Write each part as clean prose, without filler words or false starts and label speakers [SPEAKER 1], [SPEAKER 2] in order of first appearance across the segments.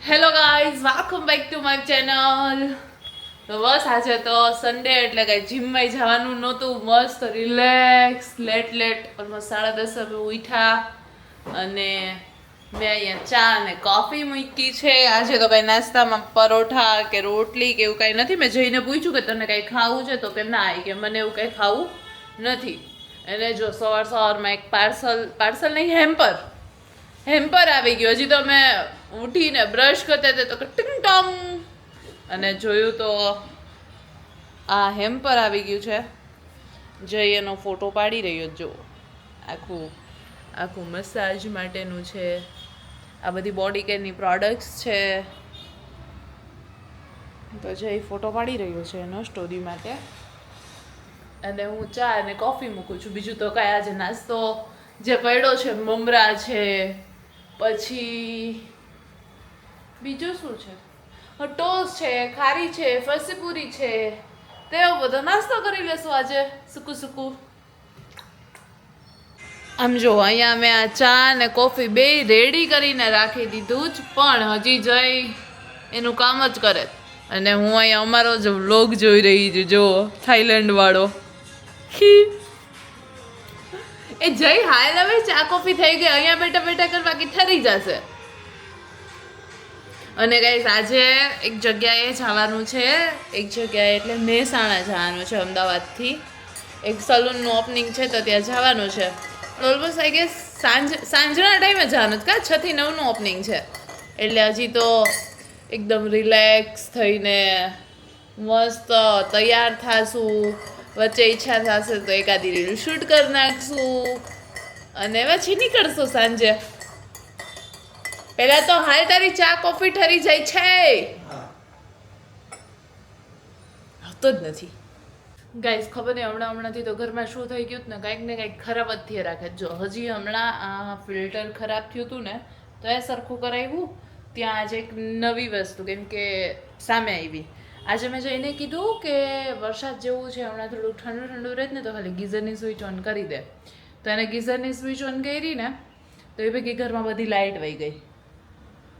[SPEAKER 1] Hello guys, welcome back to my channel. તો બસ આજે તો સન્ડે એટલે કઈ જીમમાં જવાનું નહોતું. મસ્ત રિલેક્સ લેટ ઓલમોસ્ટ 10:30 ઉઠ્યા અને મેં અહીંયા ચા અને કોફી મૂકી છે. આજે તો કઈ નાસ્તામાં પરોઠા કે રોટલી કે એવું કઈ નથી. મેં જઈને પૂછ્યું કે તને કઈ ખાવું છે તો કે ના, કે મને એવું કઈ ખાવું નથી. અને જો સવારમાં એક પાર્સલ નહીં, હેમ્પર આવી ગયું. હજી તો મેં ઉઠીને બ્રશ કરતા હતા તો ટિંગ ટોંગ અને જોયું તો આ હેમ્પર આવી ગયું છે. જઈ એનો ફોટો પાડી રહ્યો જો. આખું મસાજ માટેનું છે. આ બધી બોડી કેરની પ્રોડક્ટ્સ છે. તો જઈ ફોટો પાડી રહ્યો છે એનો સ્ટોરી માટે. અને હું ચા અને કોફી મૂકું છું. બીજું તો કાંઈ આજે નાસ્તો જે પડ્યો છે મમરા છે, પછી બીજું શું છે, ટોસ્ટ છે, ખારી છે, ફરસીપુરી છે, તેવો બધો નાસ્તો કરી લેશું આજે સૂકું. આમ જો અહીંયા મેં આ ચા અને કોફી બે રેડી કરીને રાખી દીધું જ, પણ હજી જઈ એનું કામ જ કરે. અને હું અહીંયા અમારો જ વ્લોગ જોઈ રહી છું. જો થાઈલેન્ડ વાળો એ જઈ હાલ હવે ચા કોફી થઈ ગઈ. અહીંયા બેઠા કરવા કે ઠરી જશે. અને ગાઈસ આજે એક જગ્યાએ જવાનું છે. એક જગ્યાએ એટલે મહેસાણા જવાનું છે. અમદાવાદથી એક સલૂનનું ઓપનિંગ છે તો ત્યાં જવાનું છે. ઓલમોસ્ટ આઈ ગેસ સાંજના ટાઈમે જવાનું છે. 6 થી 9 નું ઓપનિંગ છે. એટલે હજી તો એકદમ રિલેક્સ થઈને મસ્ત તૈયાર થાશું. વચ્ચે ઈચ્છા થશે તો એકાદી રીલ શૂટ કરી નાખશું અને પછી નીકળશું સાંજે. પહેલા તો હાલ તારી ચા કોફી ઠરી જાય છે. તો જ નથી ગાઈસ, ખબર નહીં હમણાંથી તો ઘરમાં શું થઈ ગયું ને કંઈક ને કંઈક ખરાબ જ થઈ રાખે. જો હજી હમણાં આ ફિલ્ટર ખરાબ થયું હતું ને તો એ સરખું કરાવ્યું. ત્યાં આજે એક નવી વસ્તુ કેમ કે સામે આવી. આજે મેં જઈને કીધું કે વરસાદ જેવું છે, હમણાં થોડું ઠંડુ રહે ને તો ખાલી ગીઝરની સ્વિચ ઓન કરી દે. તો એને ગીઝરની સ્વિચ ઓન કરી ને તો એ ભેગી ઘરમાં બધી લાઇટ વહી ગઈ.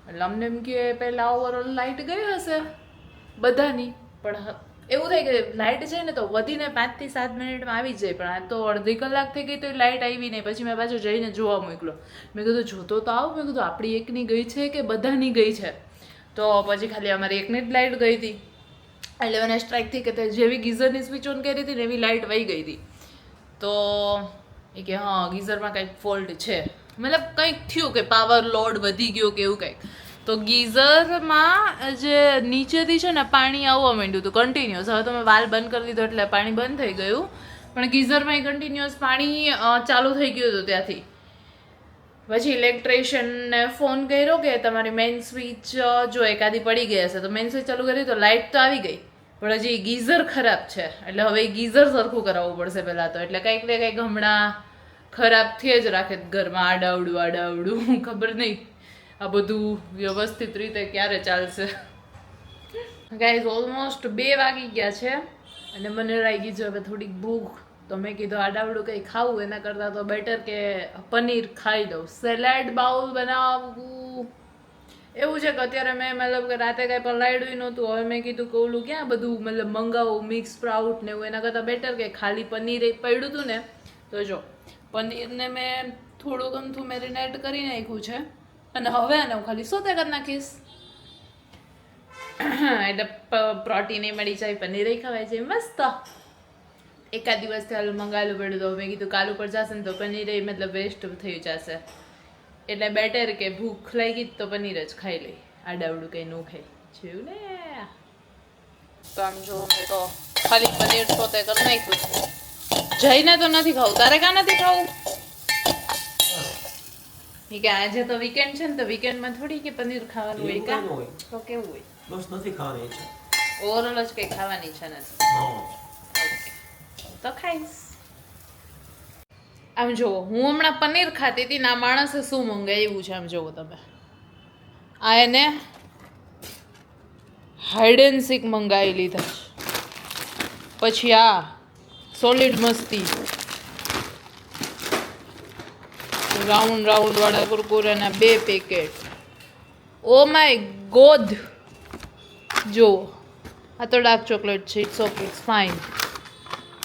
[SPEAKER 1] એટલે અમને એમ કે પહેલાં ઓવરઓલ લાઇટ ગઈ હશે બધાની, પણ એવું થાય કે લાઇટ છે ને તો વધીને 5 થી 7 મિનિટમાં આવી જ જાય. પણ આ તો અડધી કલાક થઈ ગઈ તો લાઇટ આવી નહીં. પછી મેં પાછું જઈને જોવા મોકલો. મેં કીધું જોતો તો આવું. મેં કીધું આપણી એકની ગઈ છે કે બધાની ગઈ છે. તો પછી ખાલી અમારી એકની જ લાઇટ ગઈ હતી. એટલે મને સ્ટ્રાઇક થઈ કે જેવી ગીઝરની સ્વિચ ઓન કરી હતી ને એવી લાઇટ વહી ગઈ હતી. તો એ કે હા ગીઝરમાં કંઈક ફોલ્ટ છે, મતલબ કંઈક થયું કે પાવર લોડ વધી ગયો કે એવું કંઈક. તો ગીઝરમાં જે નીચેથી છે ને પાણી આવવા માંડ્યું હતું કન્ટિન્યુઅસ. હવે તો મેં વાલ બંધ કરી દીધો એટલે પાણી બંધ થઈ ગયું, પણ ગીઝરમાં કન્ટિન્યુઅસ પાણી ચાલુ થઈ ગયું હતું ત્યાંથી. પછી ઇલેક્ટ્રિશિયનને ફોન કર્યો કે તમારી મેઇન સ્વિચ જો એકાદી પડી ગઈ હશે. તો મેઇન સ્વિચ ચાલુ કરી તો લાઇટ તો આવી ગઈ, પણ હજી ગીઝર ખરાબ છે. એટલે હવે ગીઝર સરખું કરાવવું પડશે પહેલાં તો. એટલે કંઈક ને કંઈક હમણાં ખરાબ થઈ જ રાખે ઘરમાં આડાવડું. ખબર નહીં આ બધું વ્યવસ્થિત રીતે ક્યારે ચાલશે. ગાઈઝ ઓલમોસ્ટ 2 વાગી ગયા છે અને મને લાગી છે હવે થોડીક ભૂખ. તો મેં કીધું આડાવડું કંઈ ખાવું એના કરતાં તો બેટર કે પનીર ખાઈ દઉં. સેલેડ બાઉલ બનાવવું એવું છે કે અત્યારે મેં મતલબ કે રાતે કાંઈ પલાળ્યું નહોતું. હવે મેં કીધું કે ઓલું ક્યાં બધું મતલબ મંગાવું મિક્સ સ્પ્રાઉટ ને એવું. એના કરતાં બેટર કે ખાલી પનીર પડ્યું હતું ને તો જો પનીરને મેં થોડુંક અમથું મેરિનેટ કરી નાખ્યું છે અને હવે આને હું ખાલી સોતે કરી નાખીશ. એટલે પ્રોટીન એ મળી જાય, પનીર ખવાય છે મસ્ત. એકાદ દિવસથી હાલ મંગાવેલું પડ્યું તો મેં કીધું કાલ ઉપર જશે ને તો પનીર મતલબ વેસ્ટ થઈ જશે. એટલે બેટર કે ભૂખ લાગી તો પનીર જ ખાઈ લઈ. આડાવડું કંઈ ન ખાઈ જોયું ને. તો આમ જો મેં તો ખાલી પનીર સોતે કરી નાખ્યું. જઈને તો નથી ખાવું. તારે કાં નથી ખાવું? કે આજે તો વીકેન્ડ છે ને તો વીકેન્ડમાં થોડી કે પનીર ખાવાનું હોય કાં? તો કેવું હોય?
[SPEAKER 2] બસ નથી ખાવાની છે.
[SPEAKER 1] ઓવરઓલ જ કંઈ ખાવાની ઈચ્છા નથી. તો ખાઈશ. આમ જુઓ હું હમણાં પનીર ખાતી હતી ને આ માણસે શું મંગાવ્યું છે આમ જુઓ તમે. આ એને હાઈડ એન્ડ સીક મંગાવી લીધા. પછી આ સોલિડ મસ્તી રાઉન્ડ વાળા કુરકુરાના 2 પેકેટ. ઓ માય ગોડ, જો આ તો ડાર્ક ચોકલેટ છે. It's okay, it's fine.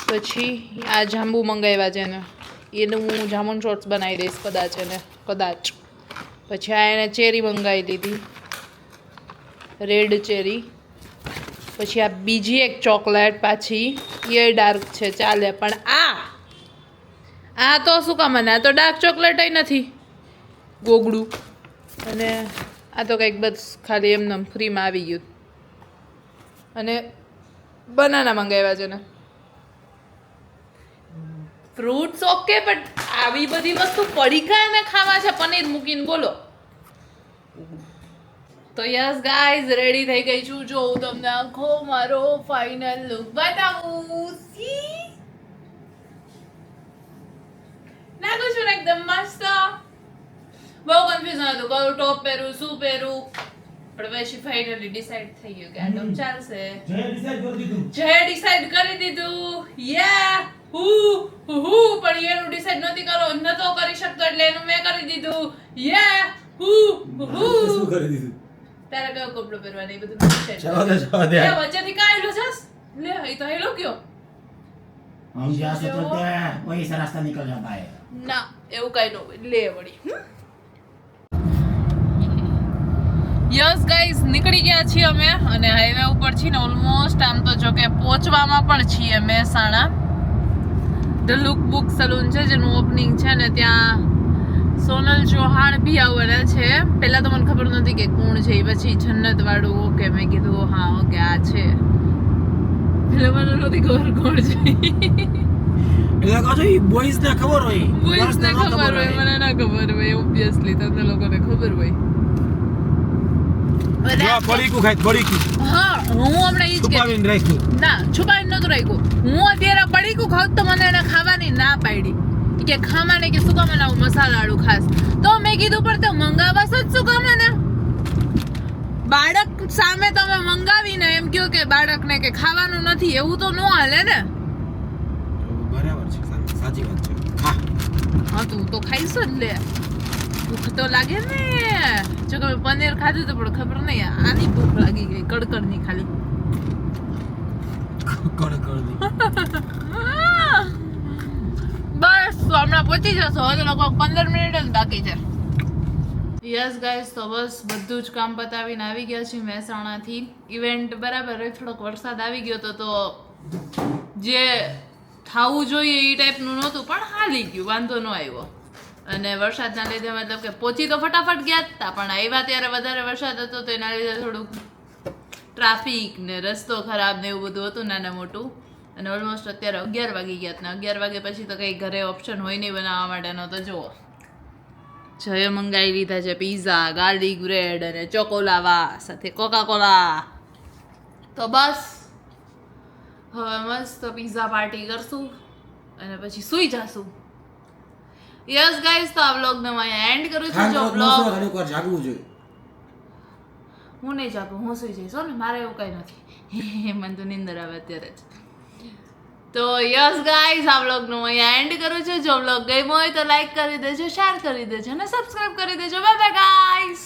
[SPEAKER 1] પછી આ જાંબુ મંગાવ્યા છે ને, એનું હું જામુન શોર્ટ્સ બનાવી દઈશ કદાચ એને, કદાચ. પછી આ એને ચેરી મંગાવી લીધી, રેડ ચેરી. પછી આ બીજી એક ચોકલેટ પાછી, એ ડાર્ક છે ચાલે, પણ આ તો શું કામ, આ તો ડાર્ક ચોકલેટ નથી, ગોગડું. અને આ તો કંઈક બસ ખાલી એમને ફ્રીમાં આવી ગયું. અને બનાના મંગાવ્યા છે ને. ફ્રૂટ્સ ઓકે, બટ આવી બધી વસ્તુ પડીકા ને ખાવા છે પનીર મૂકીને, બોલો. તો યસ ગાઈઝ, રેડી થઈ ગઈ છું. જો હું તમને આખો મારો ફાઇનલ લુક બતાવું. લાગુ છું ને એકદમ મસ્ત. બહુ કન્ફ્યુઝન હતું કયું ટોપ પહેરું, શું પહેરું, પણ પછી ફાઇનલી ડિસાઈડ થઈ ગયું કે આ ટોપ ચાલશે. જે ડિસાઈડ કરી દીધું. યા પણ એનું ડિસાઈડ નતો કરી શકતો, એટલે એનું મેં કરી દીધું. યા શું કરી દીધું? તારે કયો કપડો પહેરવાનો એ બધું ડિસાઈડ. વચ્ચેથી કાઢલો છસ લે, એ તો હેલો કયો
[SPEAKER 2] हम जहाँ से चलते हैं वहीं से रास्ता निकल जाता है.
[SPEAKER 1] ના એવું કઈ ન હોય, લે વળી. યસ ગાઈઝ, નીકળી ગયા છીએ અમે અને હાઈવે ઉપર છીએ ને ઓલમોસ્ટ. આમ તો જો કે પહોંચવામાં પણ છીએ Mehsana. The look book salon છે જેનું ઓપનિંગ છે ને, ત્યાં સોનલ ચૌહાણ બી આવવાના છે. પહેલા તો મને ખબર નહોતી કે કોણ છે, પછી જન્નત વાળું ઓકે, મેં કીધું હા ઓકે આ છે. પેલા મને નહોતી ખબર કોણ છે.
[SPEAKER 2] એટલે કહો છો ઈ બોયઝ ને ખબર હોય,
[SPEAKER 1] બોયઝ ને ખબર હોય, મને ના ખબર હોય. ઓબ્વિયસલી તમને લોકોને ખબર હોય. હા, હું હમણાં ઈ જ
[SPEAKER 2] છુપાવીને રાખ્યું.
[SPEAKER 1] ના, છુપાવીને નહોતું રાખ્યું. હું અત્યારે પડીકું ખાઉં તો મને એને ખાવાની ના પાડી કે ખામાને કે શું કામ આવું મસાલાવાળું ખાસ. તો મેં કીધું પણ તો મંગાવસ જ શું કામ ને, બાળક સામે તમે મંગાવીને એમ કહો કે બાળકને કે ખાવાનું નથી, એવું તો ન હાલે ને.
[SPEAKER 2] બરાબર છે, સાચી વાત છે.
[SPEAKER 1] હા તું તો ખાઈશ જ લે, ભૂખ તો લાગે ને. જો કે પનીર ખાધું તો પણ ખબર નહીં, આની ભૂખ લાગી ગઈ કડકડની ખાલી.
[SPEAKER 2] કડકડની.
[SPEAKER 1] બસ તો હમણાં પહોંચી જશો, હવે તો લગભગ 15 મિનિટ જ બાકી છે. યસ ગાઈઝ, તો બસ બધું જ કામ પતાવીને આવી ગયા છીએ મહેસાણાથી. ઇવેન્ટ બરાબર થોડોક વરસાદ આવી ગયો તો જે થવું જોઈએ એ ટાઈપનું નહોતું, પણ હાલી ગયું, વાંધો ન આવ્યો. અને વરસાદના લીધે મતલબ કે પહોંચી તો ફટાફટ ગયા જ હતા, પણ આવ્યા ત્યારે વધારે વરસાદ હતો તો એના લીધે થોડુંક ટ્રાફિક ને રસ્તો ખરાબ ને એવું બધું હતું નાના મોટું. અને ઓલમોસ્ટ અત્યારે 11 વાગી ગયા હતા. 11 વાગે પછી તો કંઈ ઘરે ઓપ્શન હોય નહીં બનાવવા માટેનો. તો જુઓ, જય મંગાવી લીધા છે પીઝા, ગાર્લિક બ્રેડ અને ચોકોલાવા સાથે કોકાકોલા. તો બસ હવે મસ્ત પીઝા પાર્ટી કરશું અને પછી સૂઈ જાશું. યસ ગાઈઝ, તો આ વ્લોગને હું અહીંયા એન્ડ કરું છું. જો વ્લોગ
[SPEAKER 2] જાગવું જોઈએ.
[SPEAKER 1] હું નહીં જાગું, હું સૂઈ જઈશ ને, મારે એવું કંઈ નથી. મને તો નીંદર આવે અત્યારે જ. તો યસ ગાઈઝ, આ વ્લોગનું હું અહીંયા એન્ડ કરું છું. જો વ્લોગ ગમ્યો હોય તો લાઈક કરી દેજો, શેર કરી દેજો અને સબસ્ક્રાઈબ કરી દેજો. Bye bye guys.